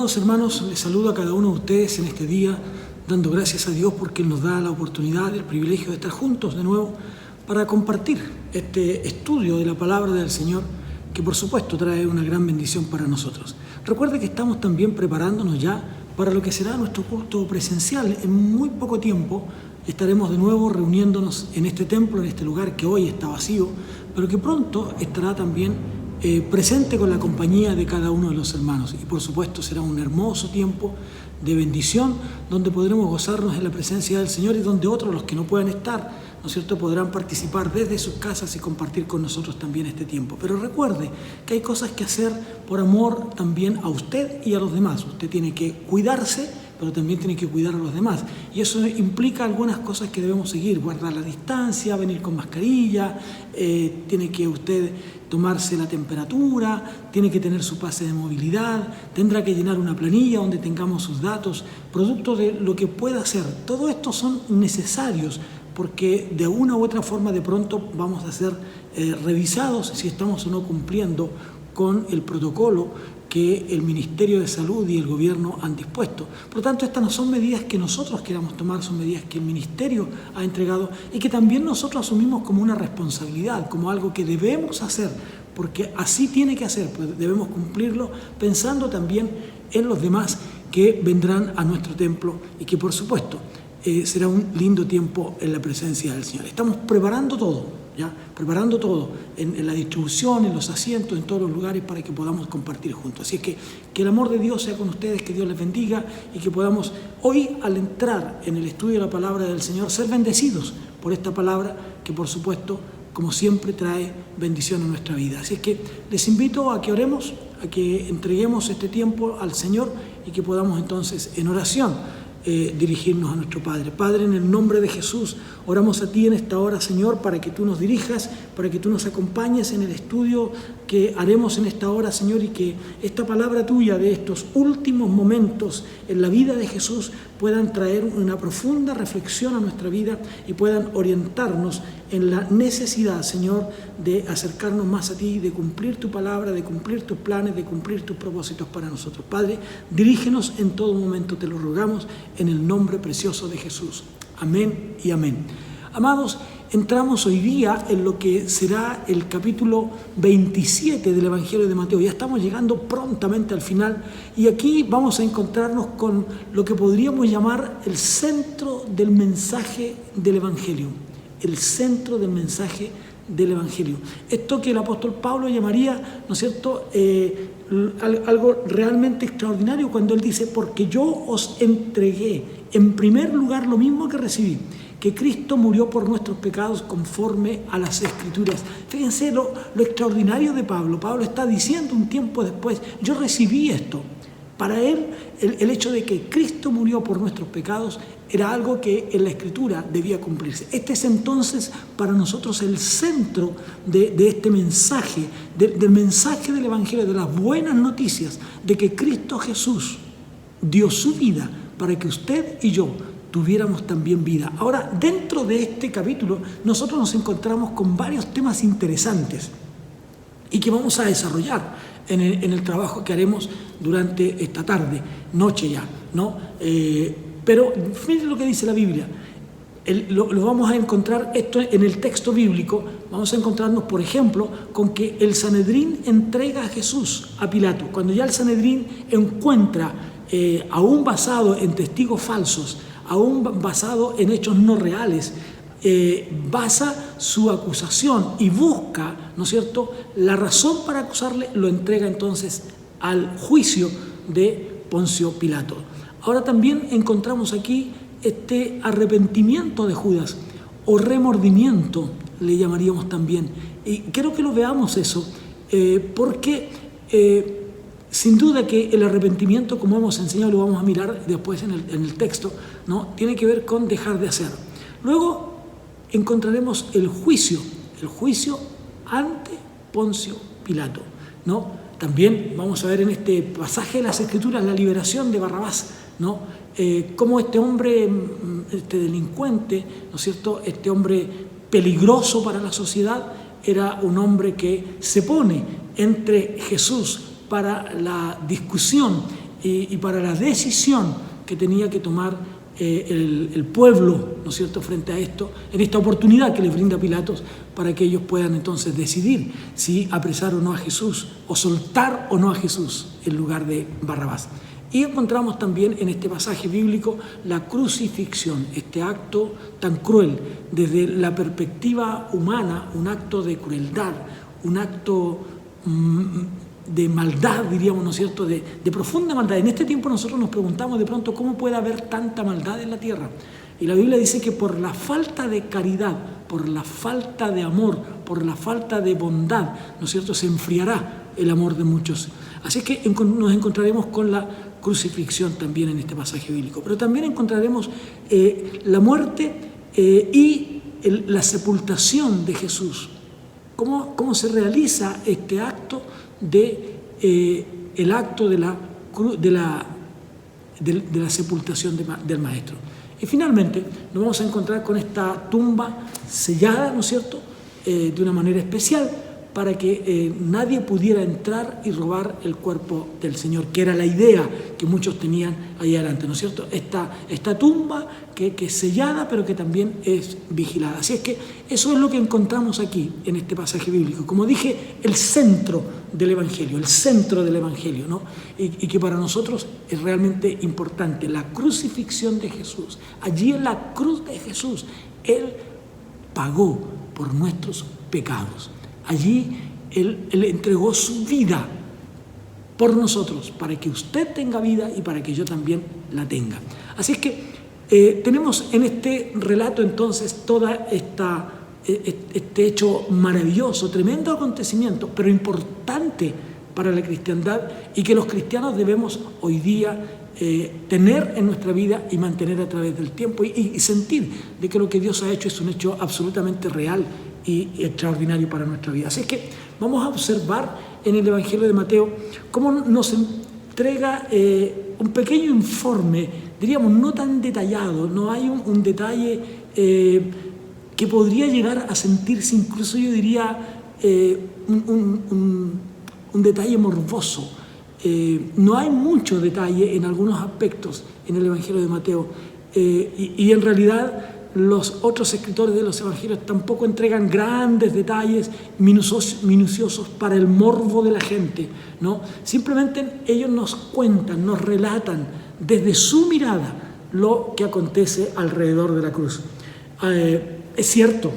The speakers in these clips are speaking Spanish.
Amados hermanos, les saludo a cada uno de ustedes en este día, dando gracias a Dios porque Él nos da la oportunidad, el privilegio de estar juntos de nuevo para compartir este estudio de la palabra del Señor, que por supuesto trae una gran bendición para nosotros. Recuerde que estamos también preparándonos ya para lo que será nuestro culto presencial. En muy poco tiempo estaremos de nuevo reuniéndonos en este templo, en este lugar que hoy está vacío, pero que pronto estará también presente con la compañía de cada uno de los hermanos. Y por supuesto será un hermoso tiempo de bendición donde podremos gozarnos en la presencia del Señor y donde otros, los que no puedan estar, ¿no es cierto?, podrán participar desde sus casas y compartir con nosotros también este tiempo. Pero recuerde que hay cosas que hacer por amor también a usted y a los demás. Usted tiene que cuidarse, pero también tiene que cuidar a los demás. Y eso implica algunas cosas que debemos seguir: guardar la distancia, venir con mascarilla, tiene que usted tomarse la temperatura, tiene que tener su pase de movilidad, tendrá que llenar una planilla donde tengamos sus datos, producto de lo que pueda hacer. Todo esto son necesarios porque de una u otra forma de pronto vamos a ser revisados si estamos o no cumpliendo con el protocolo que el Ministerio de Salud y el Gobierno han dispuesto. Por lo tanto, estas no son medidas que nosotros queramos tomar, son medidas que el Ministerio ha entregado y que también nosotros asumimos como una responsabilidad, como algo que debemos hacer, porque así tiene que hacer, pues debemos cumplirlo pensando también en los demás que vendrán a nuestro templo y que, por supuesto, será un lindo tiempo en la presencia del Señor. Estamos preparando todo. Preparando todo en la distribución, en los asientos, en todos los lugares para que podamos compartir juntos. Así es que el amor de Dios sea con ustedes, que Dios les bendiga y que podamos hoy, al entrar en el estudio de la palabra del Señor, ser bendecidos por esta palabra que, por supuesto, como siempre, trae bendición a nuestra vida. Así es que les invito a que oremos, a que entreguemos este tiempo al Señor y que podamos entonces en oración dirigirnos a nuestro Padre. Padre, en el nombre de Jesús, oramos a ti en esta hora, Señor, para que tú nos dirijas, para que tú nos acompañes en el estudio que haremos en esta hora, Señor, y que esta palabra tuya de estos últimos momentos en la vida de Jesús puedan traer una profunda reflexión a nuestra vida y puedan orientarnos en la necesidad, Señor, de acercarnos más a ti, de cumplir tu palabra, de cumplir tus planes, de cumplir tus propósitos para nosotros. Padre, dirígenos en todo momento, te lo rogamos, en el nombre precioso de Jesús. Amén y amén. Amados, entramos hoy día en lo que será el capítulo 27 del Evangelio de Mateo. Ya estamos llegando prontamente al final y aquí vamos a encontrarnos con lo que podríamos llamar el centro del mensaje del Evangelio. El centro del mensaje del Evangelio. Esto que el apóstol Pablo llamaría, ¿no es cierto?, algo realmente extraordinario cuando él dice: porque yo os entregué en primer lugar lo mismo que recibí, que Cristo murió por nuestros pecados conforme a las Escrituras. Fíjense lo extraordinario de Pablo. Pablo está diciendo un tiempo después: yo recibí esto. Para él, el hecho de que Cristo murió por nuestros pecados era algo que en la Escritura debía cumplirse. Este es entonces para nosotros el centro de este mensaje, del mensaje del Evangelio, de las buenas noticias, de que Cristo Jesús dio su vida para que usted y yo tuviéramos también vida. Ahora, dentro de este capítulo, nosotros nos encontramos con varios temas interesantes y que vamos a desarrollar en el trabajo que haremos durante esta tarde, noche ya, ¿no? Pero miren lo que dice la Biblia. Lo vamos a encontrar esto en el texto bíblico. Vamos a encontrarnos, por ejemplo, con que el Sanedrín entrega a Jesús a Pilato. Cuando ya el Sanedrín encuentra, aún basado en testigos falsos, aún basado en hechos no reales, basa su acusación y busca, ¿no es cierto?, la razón para acusarle, lo entrega entonces al juicio de Poncio Pilato. Ahora también encontramos aquí este arrepentimiento de Judas, o remordimiento le llamaríamos también. Y quiero que lo veamos eso, porque sin duda que el arrepentimiento, como hemos enseñado, lo vamos a mirar después en el texto, ¿no?, tiene que ver con dejar de hacer. Luego encontraremos el juicio ante Poncio Pilato, ¿no? También vamos a ver en este pasaje de las Escrituras la liberación de Barrabás, ¿no? Cómo este hombre, este delincuente, ¿no es cierto?, este hombre peligroso para la sociedad, era un hombre que se pone entre Jesús para la discusión y para la decisión que tenía que tomar el pueblo, ¿no es cierto?, frente a esto, en esta oportunidad que les brinda Pilatos para que ellos puedan entonces decidir si apresar o no a Jesús o soltar o no a Jesús en lugar de Barrabás. Y encontramos también en este pasaje bíblico la crucifixión, este acto tan cruel desde la perspectiva humana, un acto de crueldad, un acto de maldad, diríamos, ¿no es cierto?, de profunda maldad. En este tiempo nosotros nos preguntamos de pronto cómo puede haber tanta maldad en la tierra. Y la Biblia dice que por la falta de caridad, por la falta de amor, por la falta de bondad, ¿no es cierto?, se enfriará el amor de muchos. Así es que nos encontraremos con la crucifixión también en este pasaje bíblico. Pero también encontraremos la muerte y la sepultación de Jesús. ¿Cómo se realiza este acto el acto de la sepultación del Maestro? Y finalmente nos vamos a encontrar con esta tumba sellada, ¿no es cierto?, de una manera especial para que nadie pudiera entrar y robar el cuerpo del Señor, que era la idea que muchos tenían ahí adelante, ¿no es cierto? Esta tumba que es sellada, pero que también es vigilada. Así es que eso es lo que encontramos aquí en este pasaje bíblico. Como dije, el centro del Evangelio, ¿no? Y que para nosotros es realmente importante, la crucifixión de Jesús. Allí en la cruz de Jesús, Él pagó por nuestros pecados. Allí Él entregó su vida por nosotros, para que usted tenga vida y para que yo también la tenga. Así es que tenemos en este relato entonces toda este hecho maravilloso, tremendo acontecimiento, pero importante para la cristiandad y que los cristianos debemos hoy día tener en nuestra vida y mantener a través del tiempo y sentir de que lo que Dios ha hecho es un hecho absolutamente real y extraordinario para nuestra vida. Así es que vamos a observar en el Evangelio de Mateo cómo nos entrega un pequeño informe, diríamos no tan detallado, no hay un detalle que podría llegar a sentirse incluso, yo diría, un detalle morboso. No hay mucho detalle en algunos aspectos en el Evangelio de Mateo y en realidad los otros escritores de los evangelios tampoco entregan grandes detalles minuciosos para el morbo de la gente, ¿no? Simplemente ellos nos cuentan, nos relatan desde su mirada lo que acontece alrededor de la cruz. Es cierto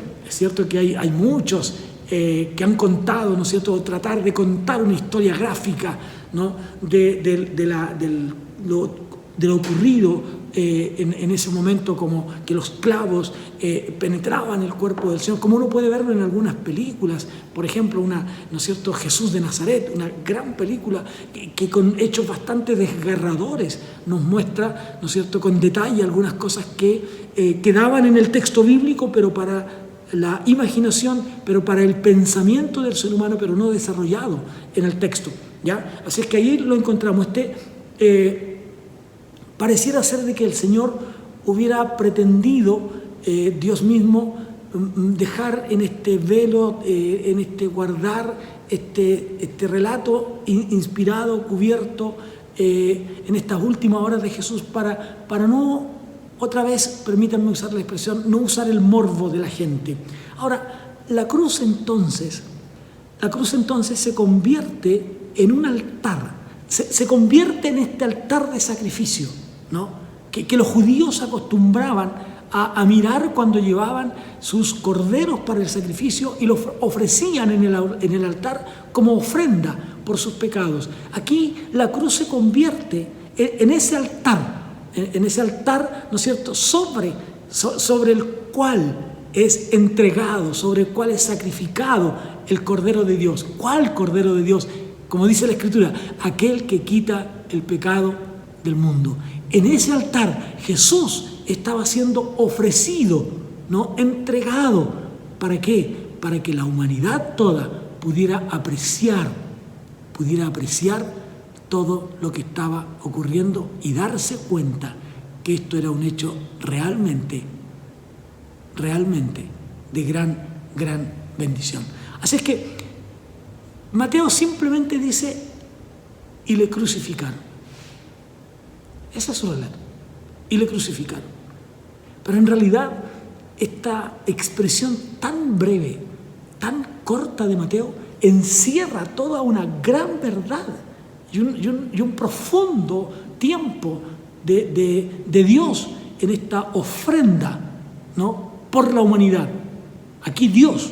que hay muchos que han contado, ¿no es cierto?, tratar de contar una historia gráfica, ¿no?, de lo ocurrido en ese momento, como que los clavos penetraban el cuerpo del Señor, como uno puede verlo en algunas películas, por ejemplo, ¿no es cierto?, Jesús de Nazaret, una gran película que con hechos bastante desgarradores nos muestra, ¿no es cierto?, con detalle algunas cosas que quedaban en el texto bíblico, pero para la imaginación, pero para el pensamiento del ser humano, pero no desarrollado en el texto, ¿ya? Así es que ahí lo encontramos. Pareciera ser de que el Señor hubiera pretendido, Dios mismo, dejar en este velo, guardar este relato inspirado, cubierto, en estas últimas horas de Jesús para no, otra vez, permítanme usar la expresión, no usar el morbo de la gente. Ahora, la cruz entonces se convierte en un altar, se convierte en este altar de sacrificio, ¿no?, que los judíos acostumbraban a mirar cuando llevaban sus corderos para el sacrificio y los ofrecían en el altar como ofrenda por sus pecados. Aquí la cruz se convierte en ese altar, ¿no es cierto?, sobre el cual es entregado, sobre el cual es sacrificado el Cordero de Dios. ¿Cuál Cordero de Dios? Como dice la Escritura, aquel que quita el pecado del mundo. En ese altar Jesús estaba siendo ofrecido, ¿no?, entregado. ¿Para qué? Para que la humanidad toda pudiera apreciar todo lo que estaba ocurriendo y darse cuenta que esto era un hecho realmente de gran bendición. Así es que Mateo simplemente dice, y le crucificaron. Ese es su relato. Y le crucificaron. Pero en realidad, esta expresión tan breve, tan corta de Mateo, encierra toda una gran verdad y un profundo tiempo de Dios en esta ofrenda, ¿no?, por la humanidad. Aquí Dios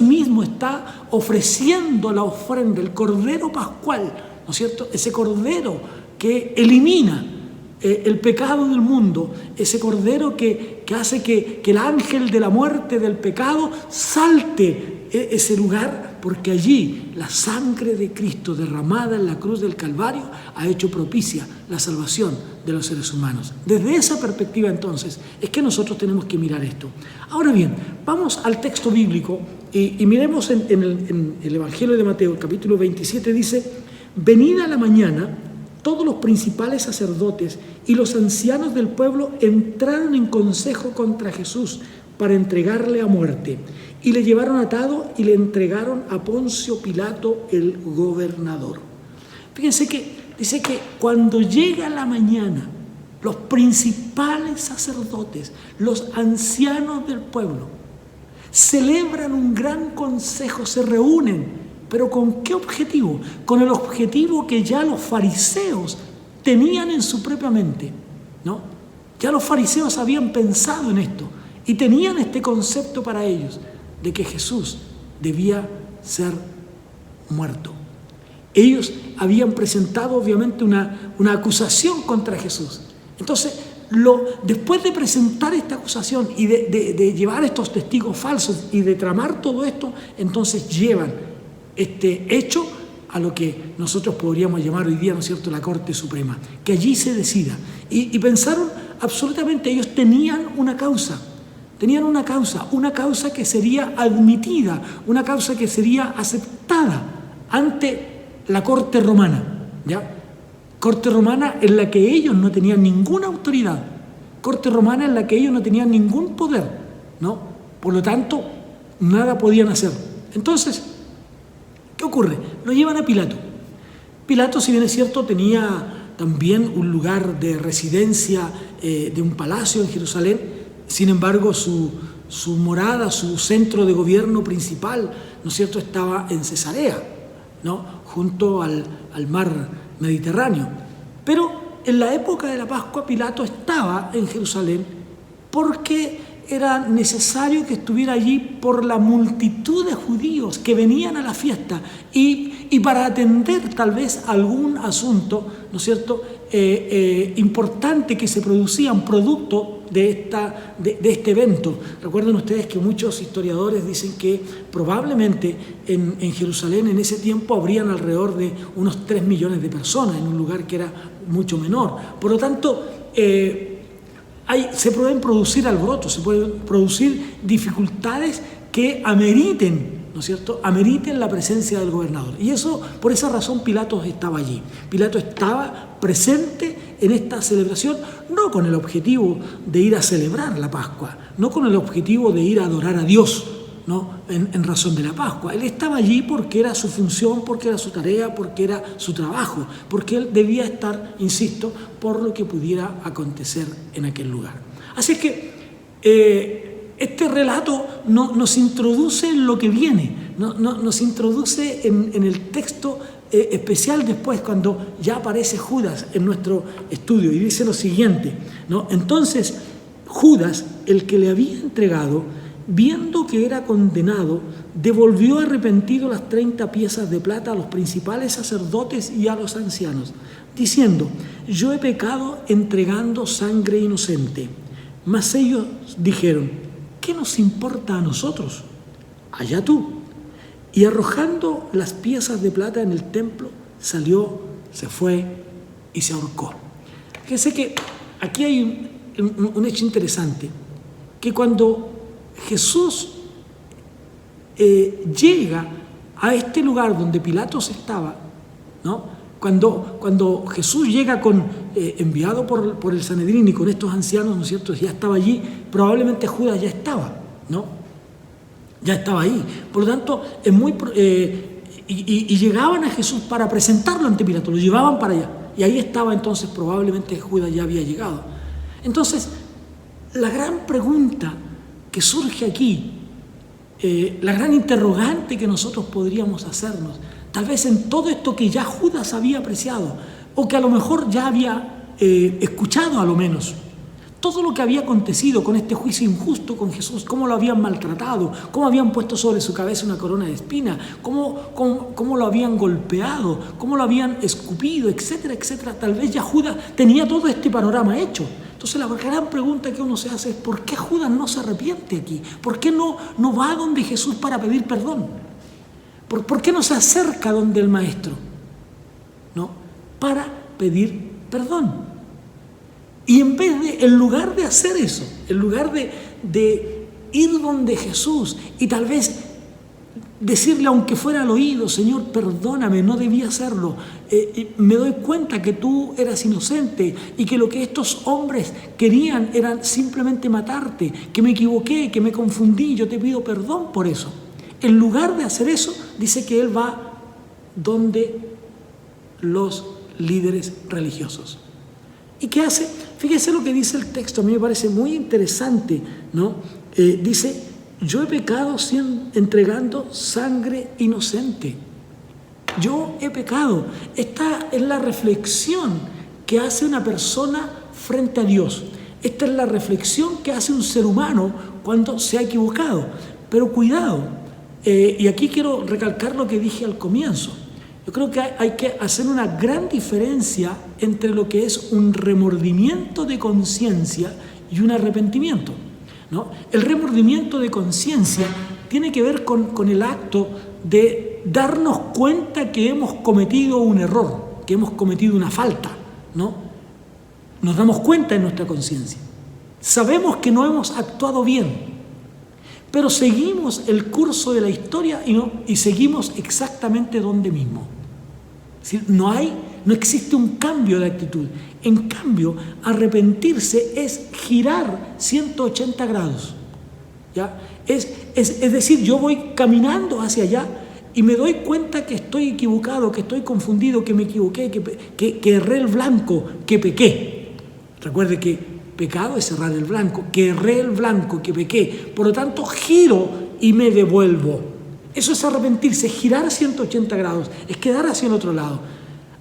mismo está ofreciendo la ofrenda, el Cordero Pascual, ¿no es cierto? Ese Cordero que elimina el pecado del mundo, ese Cordero que hace que el ángel de la muerte, del pecado, salte ese lugar, porque allí la sangre de Cristo derramada en la cruz del Calvario ha hecho propicia la salvación de los seres humanos. Desde esa perspectiva, entonces, es que nosotros tenemos que mirar esto. Ahora bien, vamos al texto bíblico y miremos en el Evangelio de Mateo, el capítulo 27, dice: venida la mañana, todos los principales sacerdotes y los ancianos del pueblo entraron en consejo contra Jesús para entregarle a muerte, y le llevaron atado y le entregaron a Poncio Pilato, el gobernador. Fíjense que dice que cuando llega la mañana, los principales sacerdotes, los ancianos del pueblo, celebran un gran consejo, se reúnen. ¿Pero con qué objetivo? Con el objetivo que ya los fariseos tenían en su propia mente, ¿no? Ya los fariseos habían pensado en esto y tenían este concepto para ellos de que Jesús debía ser muerto. Ellos habían presentado obviamente una acusación contra Jesús. Entonces, después de presentar esta acusación y de llevar estos testigos falsos y de tramar todo esto, entonces llevan este hecho a lo que nosotros podríamos llamar hoy día, ¿no es cierto?, la Corte Suprema, que allí se decida. Y pensaron absolutamente, ellos tenían una causa que sería admitida, una causa que sería aceptada ante la Corte Romana, ¿ya? Corte Romana en la que ellos no tenían ninguna autoridad, Corte Romana en la que ellos no tenían ningún poder, ¿no? Por lo tanto, nada podían hacer. Entonces, ¿qué ocurre? Lo llevan a Pilato. Pilato, si bien es cierto, tenía también un lugar de residencia de un palacio en Jerusalén. Sin embargo, su morada, su centro de gobierno principal, ¿no es cierto?, estaba en Cesarea, ¿no?, junto al mar Mediterráneo. Pero en la época de la Pascua, Pilato estaba en Jerusalén porque era necesario que estuviera allí por la multitud de judíos que venían a la fiesta y para atender tal vez algún asunto, ¿no es cierto?, importante que se producían producto de este evento. Recuerden ustedes que muchos historiadores dicen que probablemente en Jerusalén en ese tiempo habrían alrededor de unos 3 millones de personas en un lugar que era mucho menor. Por lo tanto, se pueden producir alborotos, se pueden producir dificultades que ameriten, ¿no es cierto?, ameriten la presencia del gobernador. Y eso, por esa razón, Pilato estaba allí. Pilato estaba presente en esta celebración, no con el objetivo de ir a celebrar la Pascua, no con el objetivo de ir a adorar a Dios, ¿no?, en razón de la Pascua. Él estaba allí porque era su función, porque era su tarea, porque era su trabajo, porque él debía estar, insisto, por lo que pudiera acontecer en aquel lugar. Así que este relato nos introduce en lo que viene, nos introduce en el texto especial después, cuando ya aparece Judas en nuestro estudio, y dice lo siguiente, ¿no? Entonces Judas, el que le había entregado, viendo que era condenado, devolvió arrepentido las 30 piezas de plata a los principales sacerdotes y a los ancianos, diciendo: yo he pecado entregando sangre inocente. Mas ellos dijeron: ¿qué nos importa a nosotros? Allá tú. Y arrojando las piezas de plata en el templo, salió, se fue y se ahorcó. Fíjense que aquí hay un hecho interesante, que cuando Jesús llega a este lugar donde Pilatos estaba, ¿no?, cuando Jesús llega enviado por el Sanedrín y con estos ancianos, ¿no es cierto?, ya estaba allí, probablemente Judas ya estaba, ¿no?, ya estaba ahí. Por lo tanto, y llegaban a Jesús para presentarlo ante Pilato, lo llevaban para allá. y ahí estaba entonces, probablemente Judas ya había llegado. Entonces, la gran pregunta que surge aquí, la gran interrogante que nosotros podríamos hacernos, tal vez en todo esto que ya Judas había apreciado, o que a lo mejor ya había escuchado a lo menos, todo lo que había acontecido con este juicio injusto con Jesús, cómo lo habían maltratado, cómo habían puesto sobre su cabeza una corona de espinas, cómo lo habían golpeado, cómo lo habían escupido, etcétera, etcétera. Tal vez ya Judas tenía todo este panorama hecho. Entonces la gran pregunta que uno se hace es: ¿por qué Judas no se arrepiente aquí? ¿Por qué no va donde Jesús para pedir perdón? ¿Por qué no se acerca donde el Maestro? ¿No? Para pedir perdón. Y en lugar de hacer eso, en lugar de ir donde Jesús y tal vez decirle, aunque fuera al oído: Señor, perdóname, no debía hacerlo, me doy cuenta que tú eras inocente y que lo que estos hombres querían era simplemente matarte, que me equivoqué, que me confundí, yo te pido perdón por eso. En lugar de hacer eso, dice que él va donde los líderes religiosos. ¿Y qué hace? Fíjese lo que dice el texto, a mí me parece muy interesante, ¿no? Dice: yo he pecado entregando sangre inocente. Yo he pecado. Esta es la reflexión que hace una persona frente a Dios. Esta es la reflexión que hace un ser humano cuando se ha equivocado. Pero cuidado, y aquí quiero recalcar lo que dije al comienzo. Yo creo que hay que hacer una gran diferencia entre lo que es un remordimiento de conciencia y un arrepentimiento, ¿no? El remordimiento de conciencia tiene que ver con el acto de darnos cuenta que hemos cometido un error, que hemos cometido una falta, ¿no? Nos damos cuenta en nuestra conciencia. Sabemos que no hemos actuado bien, pero seguimos el curso de la historia y seguimos exactamente donde mismo. Es decir, no existe un cambio de actitud. En cambio, arrepentirse es girar 180 grados. ¿Ya? Es decir, yo voy caminando hacia allá y me doy cuenta que estoy equivocado, que estoy confundido, que me equivoqué, que erré el blanco, que pequé. Recuerde que pecado es errar el blanco, que erré el blanco, que pequé. Por lo tanto, giro y me devuelvo. Eso es arrepentirse, girar 180 grados, es quedar hacia el otro lado.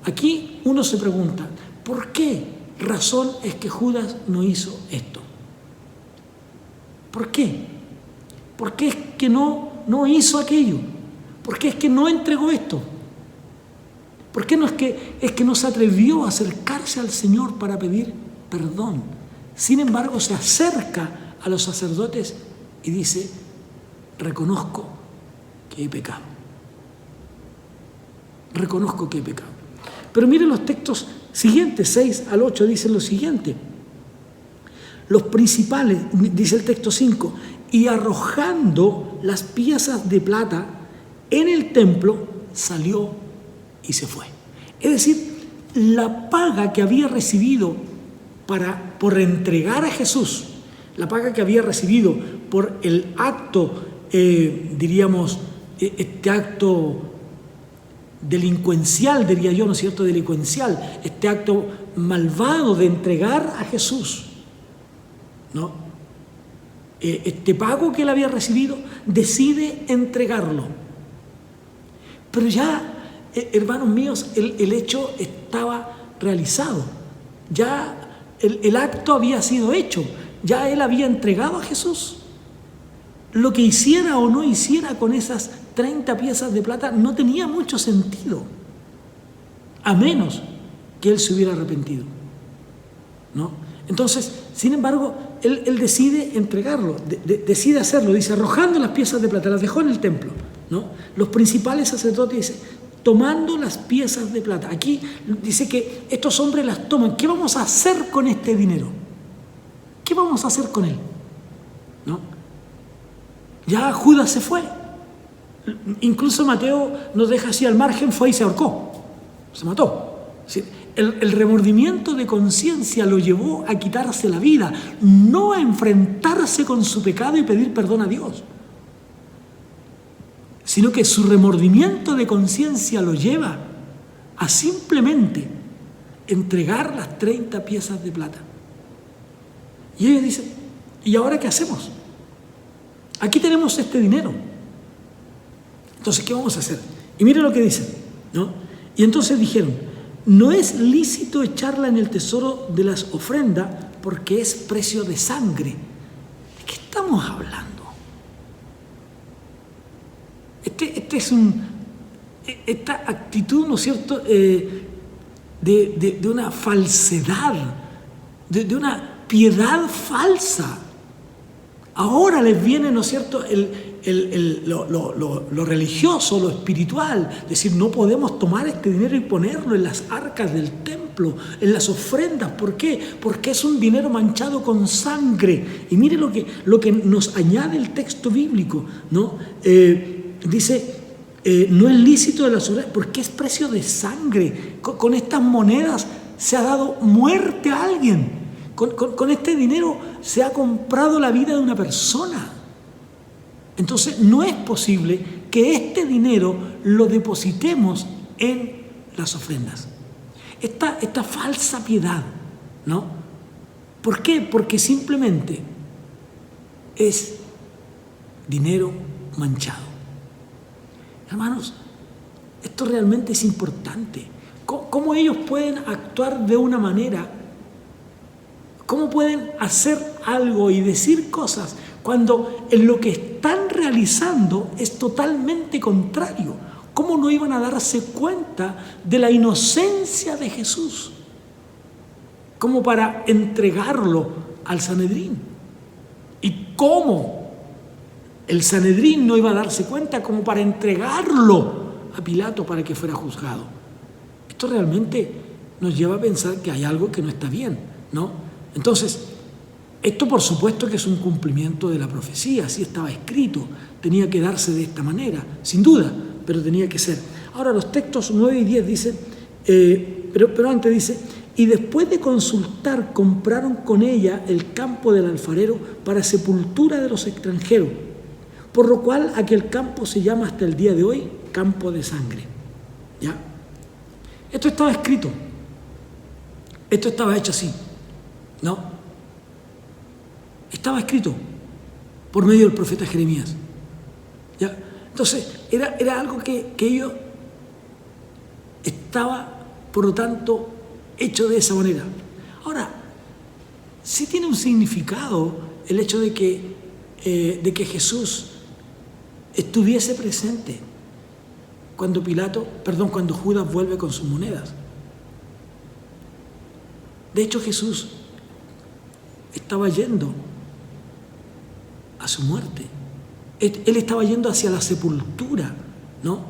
Aquí uno se pregunta: ¿por qué razón es que Judas no hizo esto? ¿Por qué? ¿Por qué es que no hizo aquello? ¿Por qué es que no entregó esto? ¿Por qué no es que no se atrevió a acercarse al Señor para pedir perdón? Sin embargo, se acerca a los sacerdotes y dice: reconozco que he pecado. Reconozco que he pecado. Pero miren los textos siguientes, 6 al 8, dicen lo siguiente. Los principales, dice el texto 5, y arrojando las piezas de plata en el templo, salió y se fue. Es decir, la paga que había recibido por entregar a Jesús, la paga que había recibido por el acto, diríamos, este acto delincuencial, diría yo, ¿no es cierto?, delincuencial, este acto malvado de entregar a Jesús, ¿no? Este pago que él había recibido, decide entregarlo. Pero ya, hermanos míos, el hecho estaba realizado. Ya el acto había sido hecho. Ya él había entregado a Jesús. Lo que hiciera o no hiciera con esas 30 piezas de plata no tenía mucho sentido, a menos que él se hubiera arrepentido, ¿no? Entonces, sin embargo, él decide entregarlo, decide hacerlo, dice, arrojando las piezas de plata, las dejó en el templo, ¿no? Los principales sacerdotes dicen, tomando las piezas de plata. Aquí dice que estos hombres las toman. ¿Qué vamos a hacer con este dinero? ¿Qué vamos a hacer con él? ¿No? Ya Judas se fue. Incluso Mateo nos deja así al margen, fue y se ahorcó, se mató. Es decir, el remordimiento de conciencia lo llevó a quitarse la vida, no a enfrentarse con su pecado y pedir perdón a Dios, sino que su remordimiento de conciencia lo lleva a simplemente entregar las 30 piezas de plata. Y ellos dicen, ¿y ahora qué hacemos? Aquí tenemos este dinero. Entonces, ¿qué vamos a hacer? Y miren lo que dicen, ¿no? Y entonces dijeron, no es lícito echarla en el tesoro de las ofrendas porque es precio de sangre. ¿De qué estamos hablando? Esta actitud, ¿no es cierto?, de una falsedad, de una piedad falsa. Ahora les viene, ¿no es cierto?, lo religioso, lo espiritual, decir, no podemos tomar este dinero y ponerlo en las arcas del templo, en las ofrendas. ¿Por qué? Porque es un dinero manchado con sangre. Y mire lo que nos añade el texto bíblico, ¿no? Dice, no es lícito de las ofrendas porque es precio de sangre. Con estas monedas se ha dado muerte a alguien. Con este dinero se ha comprado la vida de una persona. Entonces no es posible que este dinero lo depositemos en las ofrendas. Esta falsa piedad, ¿no? ¿Por qué? Porque simplemente es dinero manchado. Hermanos, esto realmente es importante. ¿Cómo ellos pueden actuar de una manera? ¿Cómo pueden hacer algo y decir cosas cuando en lo que están realizando es totalmente contrario? ¿Cómo no iban a darse cuenta de la inocencia de Jesús como para entregarlo al Sanedrín? ¿Y cómo el Sanedrín no iba a darse cuenta como para entregarlo a Pilato para que fuera juzgado? Esto realmente nos lleva a pensar que hay algo que no está bien, ¿no? Entonces, esto por supuesto que es un cumplimiento de la profecía, así estaba escrito, tenía que darse de esta manera, sin duda, pero tenía que ser. Ahora los textos 9 y 10 dicen, pero antes dice, y después de consultar compraron con ella el campo del alfarero para sepultura de los extranjeros, por lo cual aquel campo se llama hasta el día de hoy campo de sangre. ¿Ya? Esto estaba escrito, esto estaba hecho así. No, estaba escrito por medio del profeta Jeremías. ¿Ya? Entonces, era algo que ellos estaba, por lo tanto, hecho de esa manera. Ahora, sí tiene un significado el hecho de que Jesús estuviese presente cuando Judas vuelve con sus monedas. De hecho, Jesús estaba yendo a su muerte. Él estaba yendo hacia la sepultura, ¿no?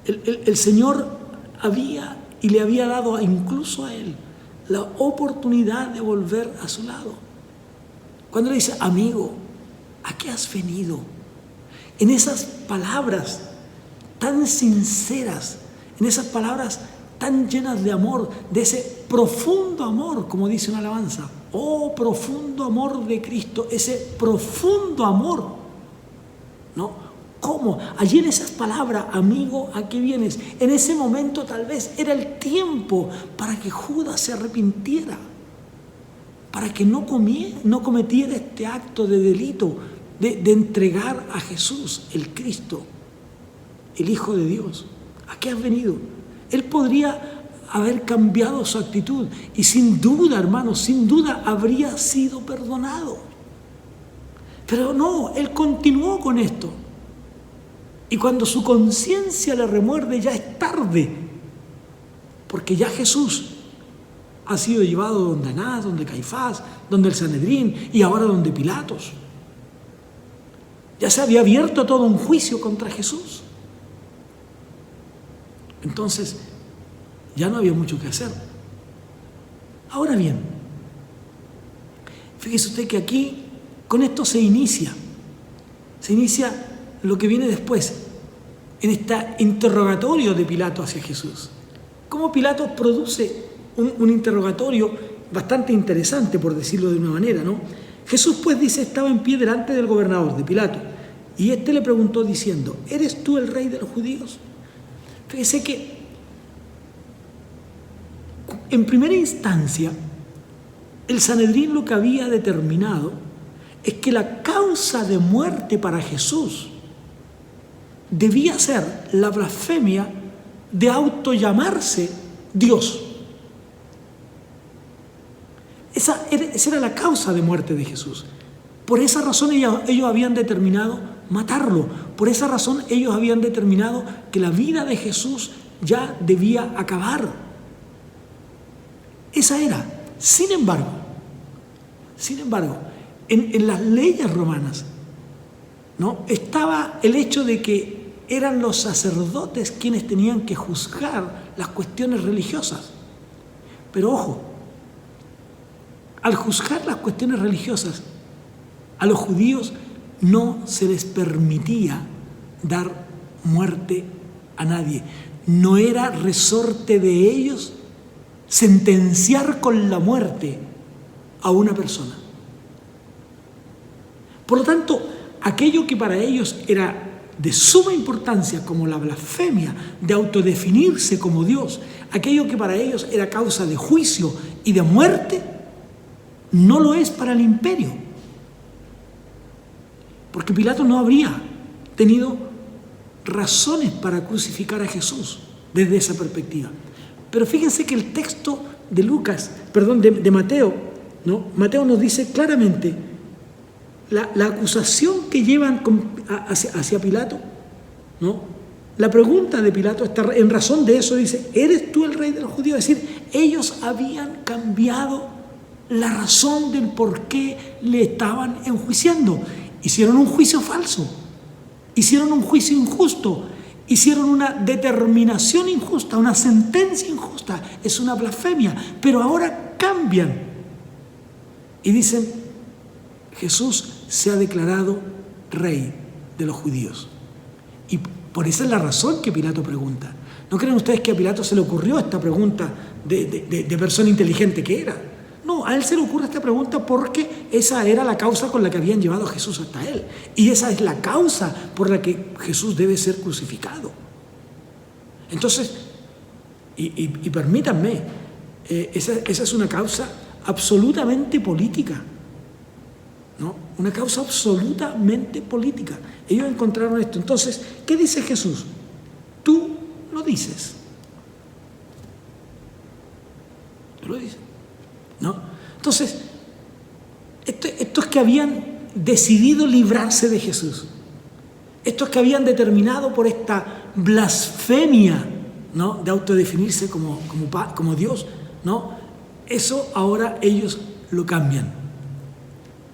El Señor le había dado incluso a él la oportunidad de volver a su lado. Cuando le dice, amigo, ¿a qué has venido? En esas palabras tan sinceras, en esas palabras tan llenas de amor, de ese profundo amor, como dice una alabanza. Oh, profundo amor de Cristo, ese profundo amor, ¿no? ¿Cómo? Allí en esas palabras, amigo, ¿a qué vienes? En ese momento tal vez era el tiempo para que Judas se arrepintiera, para que no cometiera este acto de delito, de entregar a Jesús, el Cristo, el Hijo de Dios. ¿A qué has venido? Él podría haber cambiado su actitud y sin duda, hermanos, sin duda habría sido perdonado. Pero no, él continuó con esto. Y cuando su conciencia le remuerde, ya es tarde, porque ya Jesús ha sido llevado donde Anás, donde Caifás, donde el Sanedrín y ahora donde Pilatos. Ya se había abierto todo un juicio contra Jesús. Entonces, ya no había mucho que hacer. Ahora bien, fíjese usted que aquí, con esto se inicia lo que viene después, en este interrogatorio de Pilato hacia Jesús. Cómo Pilato produce un interrogatorio bastante interesante, por decirlo de una manera, ¿no? Jesús, pues, dice, estaba en pie delante del gobernador, de Pilato, y éste le preguntó diciendo, ¿eres tú el rey de los judíos? Fíjese que en primera instancia, el Sanedrín lo que había determinado es que la causa de muerte para Jesús debía ser la blasfemia de autollamarse Dios. Esa era la causa de muerte de Jesús. Por esa razón ellos habían determinado matarlo. Por esa razón ellos habían determinado que la vida de Jesús ya debía acabar. Esa era. Sin embargo, en las leyes romanas, ¿no?, estaba el hecho de que eran los sacerdotes quienes tenían que juzgar las cuestiones religiosas. Pero ojo, al juzgar las cuestiones religiosas, a los judíos no se les permitía dar muerte a nadie. No era resorte de ellos sentenciar con la muerte a una persona. Por lo tanto, aquello que para ellos era de suma importancia, como la blasfemia de autodefinirse como Dios, aquello que para ellos era causa de juicio y de muerte, no lo es para el imperio. Porque Pilato no habría tenido razones para crucificar a Jesús desde esa perspectiva. Pero fíjense que el texto de Mateo, ¿no? Mateo nos dice claramente la acusación que llevan hacia Pilato, ¿no? La pregunta de Pilato está en razón de eso, dice: ¿eres tú el rey de los judíos? Es decir, ellos habían cambiado la razón del por qué le estaban enjuiciando. Hicieron un juicio falso, hicieron un juicio injusto, hicieron una determinación injusta, una sentencia injusta, es una blasfemia. Pero ahora cambian y dicen: Jesús se ha declarado rey de los judíos. Y por esa es la razón que Pilato pregunta. ¿No creen ustedes que a Pilato se le ocurrió esta pregunta de persona inteligente que era? No, a él se le ocurre esta pregunta porque esa era la causa con la que habían llevado a Jesús hasta él. Y esa es la causa por la que Jesús debe ser crucificado. Entonces, y permítanme, esa es una causa absolutamente política, ¿no? Una causa absolutamente política. Ellos encontraron esto. Entonces, ¿qué dice Jesús? Tú lo dices. Tú lo dices, ¿no? Entonces, estos que habían decidido librarse de Jesús, estos que habían determinado por esta blasfemia, ¿no?, de autodefinirse como Dios, ¿no?, eso ahora ellos lo cambian.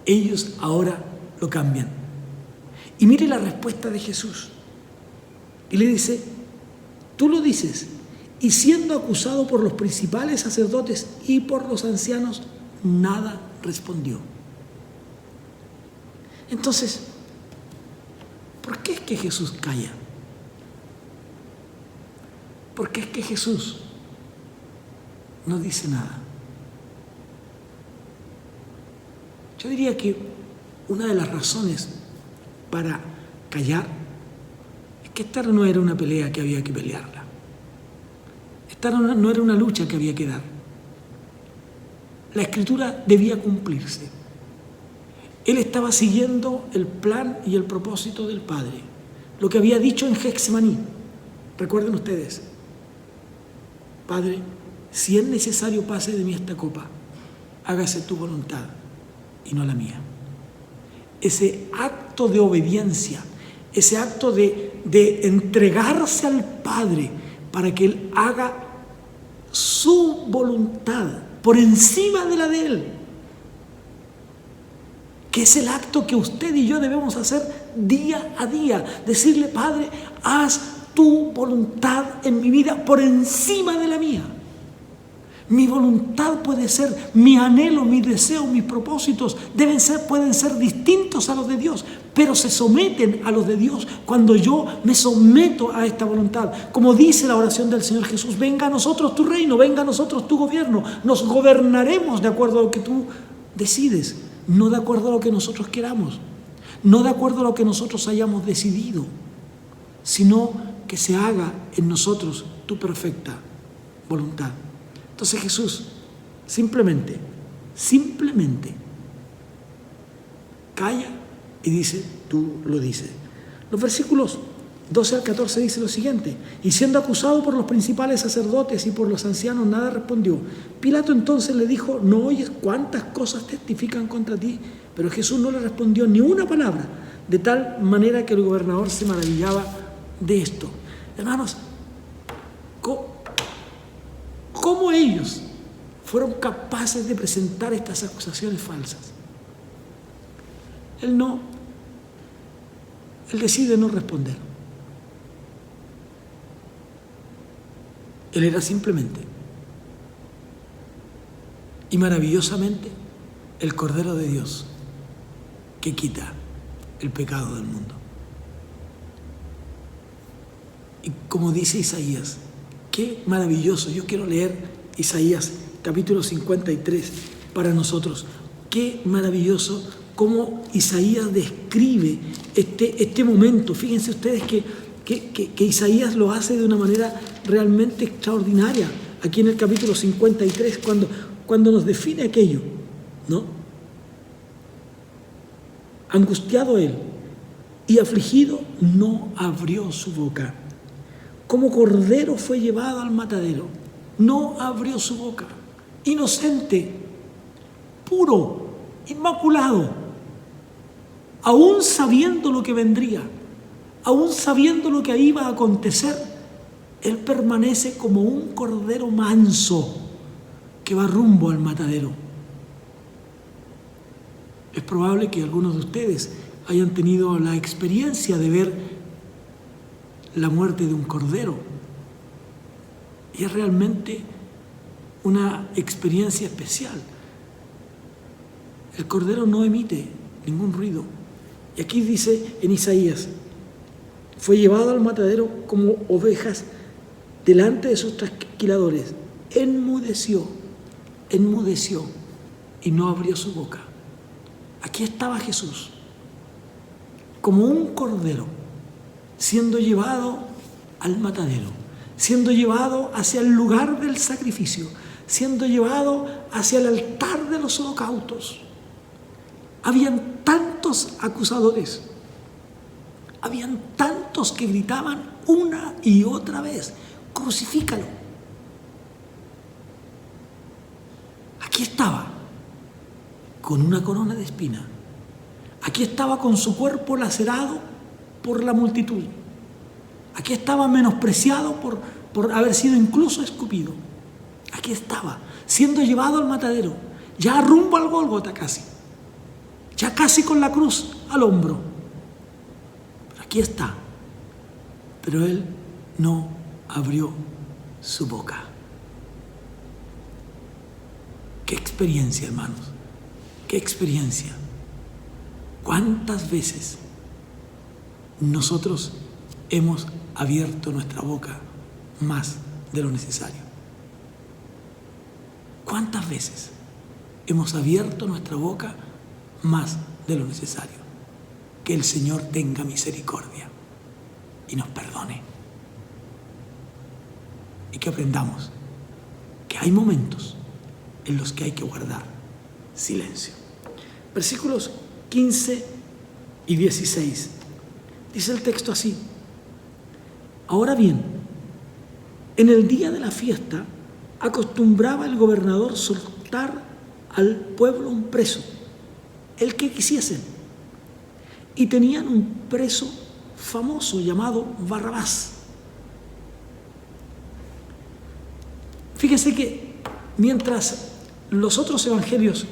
Ellos ahora lo cambian. Y mire la respuesta de Jesús. Y le dice: tú lo dices. Y siendo acusado por los principales sacerdotes y por los ancianos, nada respondió. Entonces, ¿por qué es que Jesús calla? ¿Por qué es que Jesús no dice nada? Yo diría que una de las razones para callar es que esta no era una pelea que había que pelearla. Esta no era una lucha que había que dar. La Escritura debía cumplirse. Él estaba siguiendo el plan y el propósito del Padre. Lo que había dicho en Getsemaní. Recuerden ustedes: Padre, si es necesario pase de mí esta copa, hágase tu voluntad y no la mía. Ese acto de obediencia, ese acto de entregarse al Padre para que Él haga su voluntad por encima de la de Él, que es el acto que usted y yo debemos hacer día a día. Decirle: Padre, haz tu voluntad en mi vida por encima de la mía. Mi voluntad puede ser, mi anhelo, mi deseo, mis propósitos pueden ser distintos a los de Dios, pero se someten a los de Dios cuando yo me someto a esta voluntad. Como dice la oración del Señor Jesús: venga a nosotros tu reino, venga a nosotros tu gobierno. Nos gobernaremos de acuerdo a lo que tú decides, no de acuerdo a lo que nosotros queramos, no de acuerdo a lo que nosotros hayamos decidido, sino que se haga en nosotros tu perfecta voluntad. Entonces Jesús simplemente calla y dice, tú lo dices. Los versículos 12 al 14 dice lo siguiente: y siendo acusado por los principales sacerdotes y por los ancianos, nada respondió. Pilato entonces le dijo, ¿no oyes cuántas cosas testifican contra ti? Pero Jesús no le respondió ni una palabra, de tal manera que el gobernador se maravillaba de esto. Hermanos, ¿cómo ellos fueron capaces de presentar estas acusaciones falsas? Él decide no responder. Él era simplemente y maravillosamente el Cordero de Dios que quita el pecado del mundo. Y como dice Isaías, qué maravilloso. Yo quiero leer Isaías capítulo 53 para nosotros. Qué maravilloso cómo Isaías describe este momento. Fíjense ustedes que Isaías lo hace de una manera realmente extraordinaria. Aquí en el capítulo 53, cuando nos define aquello, ¿no? Angustiado él y afligido, no abrió su boca. Como cordero fue llevado al matadero, no abrió su boca. Inocente, puro, inmaculado, aún sabiendo lo que vendría, aún sabiendo lo que iba a acontecer, él permanece como un cordero manso que va rumbo al matadero. Es probable que algunos de ustedes hayan tenido la experiencia de ver la muerte de un cordero. Y es realmente una experiencia especial. El cordero no emite ningún ruido. Y aquí dice en Isaías, fue llevado al matadero como ovejas delante de sus trasquiladores. Enmudeció y no abrió su boca. Aquí estaba Jesús, como un cordero, siendo llevado al matadero, siendo llevado hacia el lugar del sacrificio, siendo llevado hacia el altar de los holocaustos. Habían tantos acusadores, habían tantos que gritaban una y otra vez, crucifícalo. Aquí estaba, con una corona de espina. Aquí estaba con su cuerpo lacerado por la multitud. Aquí estaba menospreciado por haber sido incluso escupido. Aquí estaba, siendo llevado al matadero, ya rumbo al Gólgota casi, ya casi con la cruz al hombro. Pero aquí está. Pero él no abrió su boca. Qué experiencia, hermanos, qué experiencia. ¿Cuántas veces nosotros hemos abierto nuestra boca más de lo necesario? ¿Cuántas veces hemos abierto nuestra boca más de lo necesario? Que el Señor tenga misericordia y nos perdone. Y que aprendamos que hay momentos en los que hay que guardar silencio. Versículos 15 y 16. Dice el texto así: ahora bien, en el día de la fiesta acostumbraba el gobernador soltar al pueblo un preso, el que quisiesen, y tenían un preso famoso llamado Barrabás. Fíjese que mientras los otros evangelios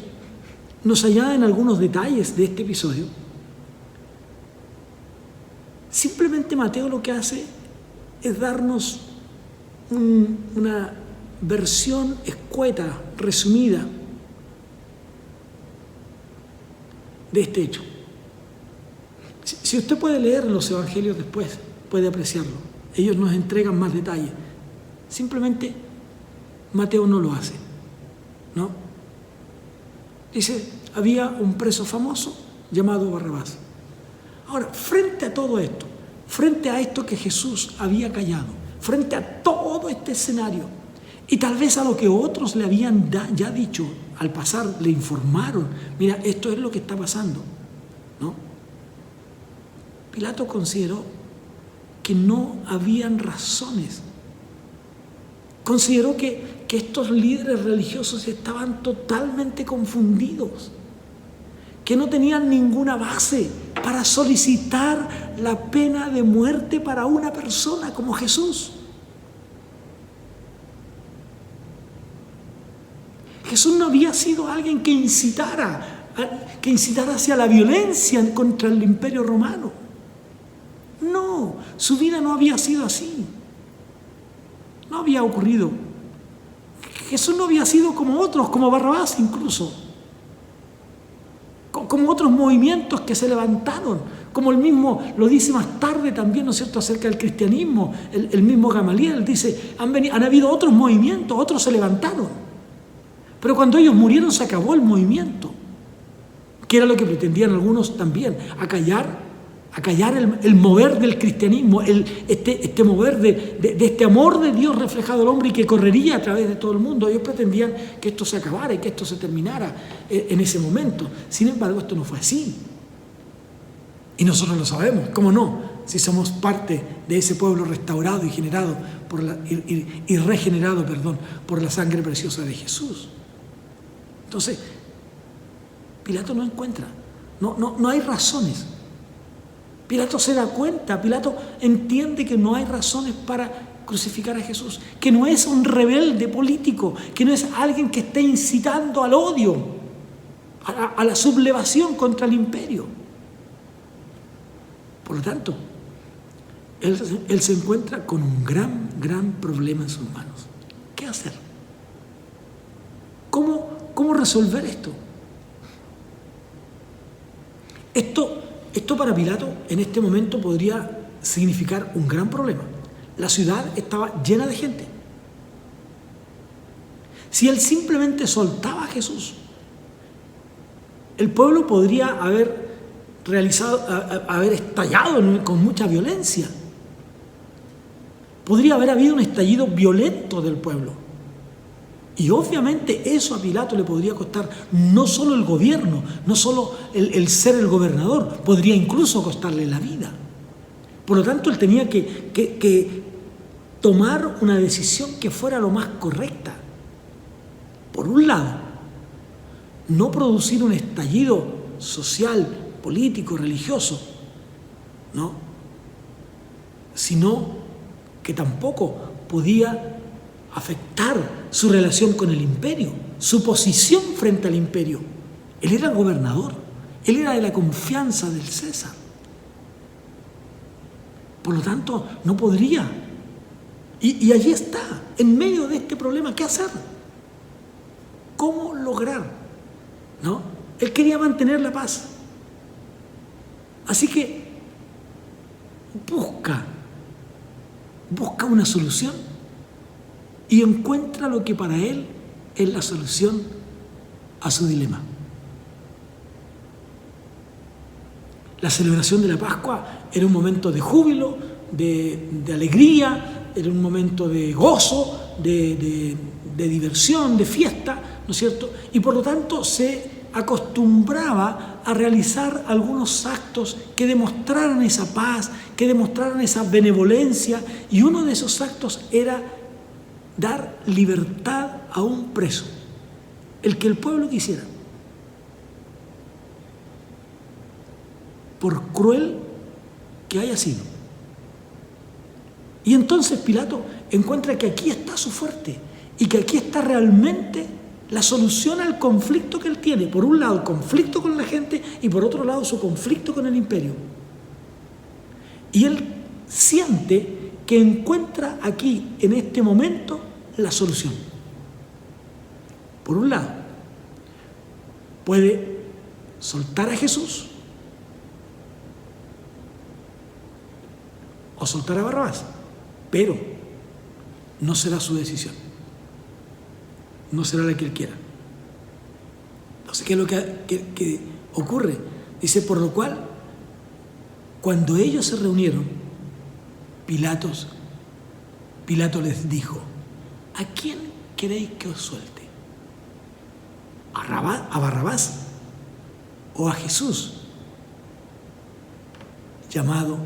nos añaden algunos detalles de este episodio, simplemente Mateo lo que hace es darnos una versión escueta, resumida de este hecho. Si usted puede leer los evangelios después, puede apreciarlo. Ellos nos entregan más detalles. Simplemente Mateo no lo hace, ¿no? Dice, había un preso famoso llamado Barrabás. Ahora, frente a todo esto, frente a esto que Jesús había callado, frente a todo este escenario, Y tal vez a lo que otros le habían ya dicho al pasar, le informaron, mira, esto es lo que está pasando, ¿no? Pilato consideró que no habían razones. Consideró que estos líderes religiosos estaban totalmente confundidos, que no tenían ninguna base para solicitar la pena de muerte para una persona como Jesús. Jesús no había sido alguien que incitara hacia la violencia contra el Imperio Romano. No, su vida no había sido así. No había ocurrido. Jesús no había sido como otros, como Barrabás incluso. Como otros movimientos que se levantaron, como el mismo lo dice más tarde también, ¿no es cierto?, acerca del cristianismo, el mismo Gamaliel dice, han habido otros movimientos, otros se levantaron, pero cuando ellos murieron se acabó el movimiento, que era lo que pretendían algunos también, acallar el mover del cristianismo, este mover de este amor de Dios reflejado al hombre y que correría a través de todo el mundo. Ellos pretendían que esto se acabara y que esto se terminara en ese momento. Sin embargo, esto no fue así. Y nosotros lo sabemos, ¿cómo no? Si somos parte de ese pueblo restaurado y generado y regenerado por la sangre preciosa de Jesús. Entonces, Pilato no encuentra, no hay razones. Pilato se da cuenta, Pilato entiende que no hay razones para crucificar a Jesús, que no es un rebelde político, que no es alguien que esté incitando al odio, a la sublevación contra el imperio. Por lo tanto, él se encuentra con un gran problema en sus manos. ¿Qué hacer? ¿Cómo resolver esto? Esto para Pilato en este momento podría significar un gran problema. La ciudad estaba llena de gente. Si él simplemente soltaba a Jesús, el pueblo podría haber estallado con mucha violencia. Podría haber habido un estallido violento del pueblo. Y obviamente eso a Pilato le podría costar no solo el gobierno, no solo el ser el gobernador, podría incluso costarle la vida. Por lo tanto, él tenía que tomar una decisión que fuera lo más correcta. Por un lado, no producir un estallido social, político, religioso, ¿no? Sino que tampoco podía afectar su relación con el imperio, su posición frente al imperio. Él era el gobernador, él era de la confianza del César. Por lo tanto, no podría. Y allí está, en medio de este problema, ¿qué hacer? ¿Cómo lograr? ¿No? Él quería mantener la paz. Así que busca una solución y encuentra lo que para él es la solución a su dilema. La celebración de la Pascua era un momento de júbilo, de alegría, era un momento de gozo, de diversión, de fiesta, ¿no es cierto? Y por lo tanto se acostumbraba a realizar algunos actos que demostraran esa paz, que demostraran esa benevolencia, y uno de esos actos era dar libertad a un preso, el que el pueblo quisiera, por cruel que haya sido. Y entonces Pilato encuentra que aquí está su fuerte y que aquí está realmente la solución al conflicto que él tiene. Por un lado, el conflicto con la gente, y por otro lado, su conflicto con el imperio. Y él siente que encuentra aquí, en este momento, la solución. Por un lado, puede soltar a Jesús o soltar a Barrabás, pero no será su decisión, no será la que él quiera. Entonces, ¿qué es lo que ocurre? Dice, por lo cual, cuando ellos se reunieron, Pilato les dijo, ¿a quién queréis que os suelte? ¿A Barrabás o a Jesús, llamado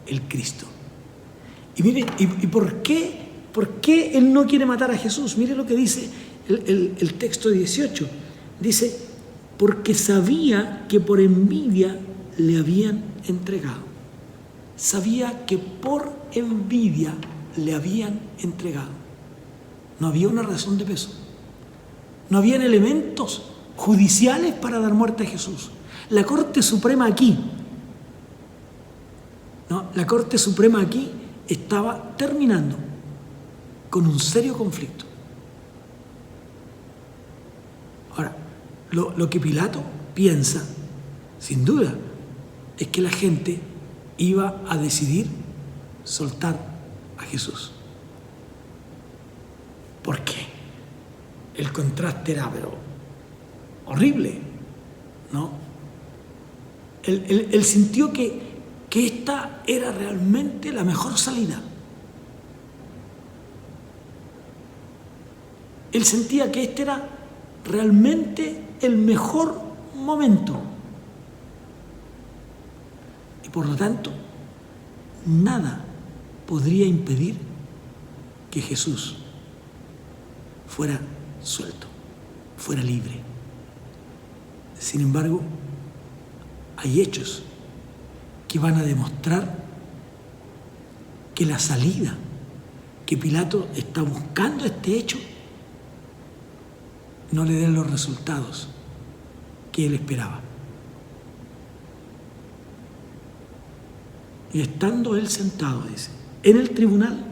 el Cristo? Y mire, ¿y por qué él no quiere matar a Jesús? Mire lo que dice el texto 18. Dice, porque sabía que por envidia le habían entregado. Sabía que por envidia le habían entregado. No había una razón de peso. No habían elementos judiciales para dar muerte a Jesús. La Corte Suprema aquí, la Corte Suprema aquí estaba terminando con un serio conflicto. Ahora, lo que Pilato piensa, sin duda, es que la gente iba a decidir soltar a Jesús. ¿Por qué? El contraste era, pero horrible, ¿no? Él sintió que esta era realmente la mejor salida. Él sentía que este era realmente el mejor momento. Y por lo tanto, nada podría impedir que Jesús fuera suelto, fuera libre. Sin embargo, hay hechos que van a demostrar que la salida que Pilato está buscando a este hecho no le den los resultados que él esperaba. Y estando él sentado, dice, en el tribunal,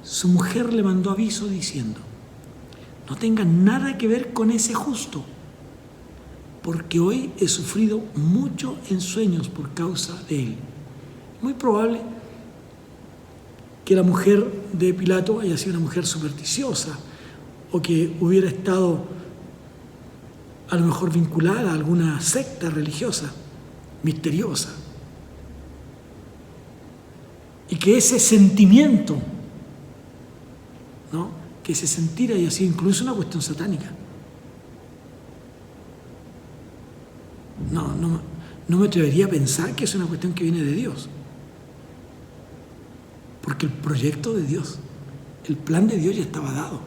su mujer le mandó aviso diciendo, no tengan nada que ver con ese justo, porque hoy he sufrido mucho en sueños por causa de él. Muy probable que la mujer de Pilato haya sido una mujer supersticiosa o que hubiera estado a lo mejor vinculada a alguna secta religiosa misteriosa. Y que ese sentimiento, ¿no?, que ese sentir haya sido incluso una cuestión satánica. No me atrevería a pensar que es una cuestión que viene de Dios. Porque el proyecto de Dios, el plan de Dios ya estaba dado.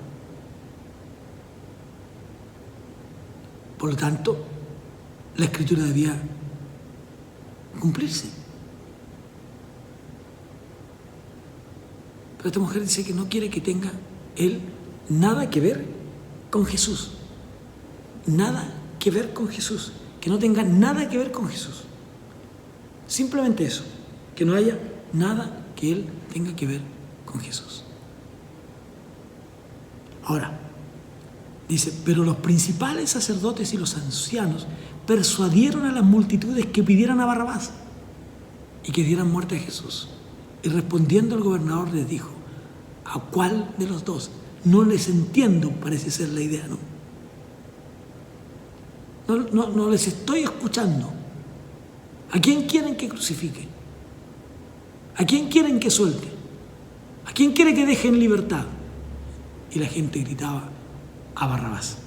Por lo tanto, la Escritura debía cumplirse. Pero esta mujer dice que no quiere que tenga él nada que ver con Jesús. Nada que ver con Jesús. Que no tenga nada que ver con Jesús. Simplemente eso. Que no haya nada que él tenga que ver con Jesús. Ahora, dice, pero los principales sacerdotes y los ancianos persuadieron a las multitudes que pidieran a Barrabás y que dieran muerte a Jesús. Y respondiendo el gobernador les dijo, ¿a cuál de los dos? No les entiendo, parece ser la idea, ¿no? No les estoy escuchando. ¿A quién quieren que crucifique? ¿A quién quieren que suelte? ¿A quién quiere que deje en libertad? Y la gente gritaba, a Barrabás.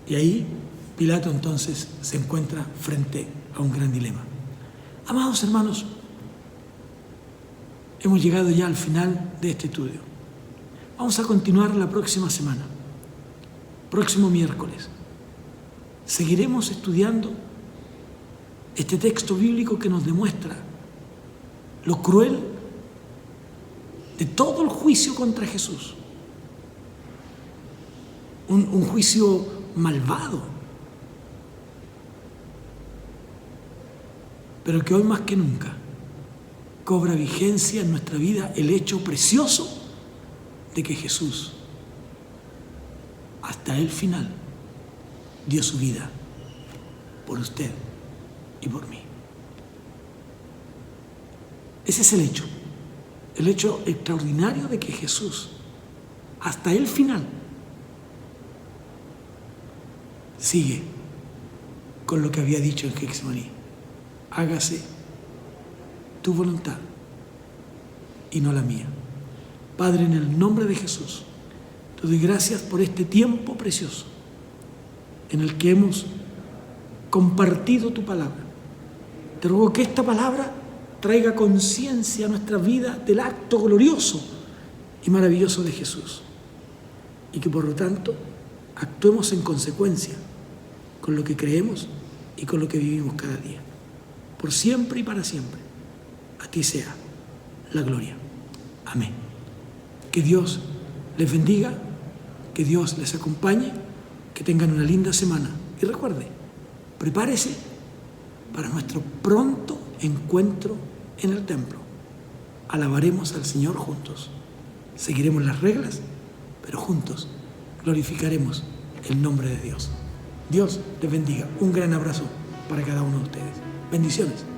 Y ahí Pilato entonces se encuentra frente a un gran dilema. Amados hermanos, hemos llegado ya al final de este estudio. Vamos a continuar la próxima semana, próximo miércoles. Seguiremos estudiando este texto bíblico que nos demuestra lo cruel de todo el juicio contra Jesús. Un juicio malvado, pero que hoy más que nunca cobra vigencia en nuestra vida el hecho precioso de que Jesús, hasta el final, dio su vida por usted y por mí. Ese es el hecho extraordinario de que Jesús, hasta el final, sigue con lo que había dicho en Getsemaní. Hágase tu voluntad y no la mía. Padre, en el nombre de Jesús, te doy gracias por este tiempo precioso en el que hemos compartido tu palabra. Te ruego que esta palabra traiga conciencia a nuestra vida del acto glorioso y maravilloso de Jesús, y que por lo tanto actuemos en consecuencia con lo que creemos y con lo que vivimos cada día. Por siempre y para siempre, a ti sea la gloria. Amén. Que Dios les bendiga, que Dios les acompañe, que tengan una linda semana. Y recuerde, prepárese para nuestro pronto encuentro en el templo. Alabaremos al Señor juntos. Seguiremos las reglas, pero juntos glorificaremos el nombre de Dios. Dios les bendiga. Un gran abrazo para cada uno de ustedes. Bendiciones.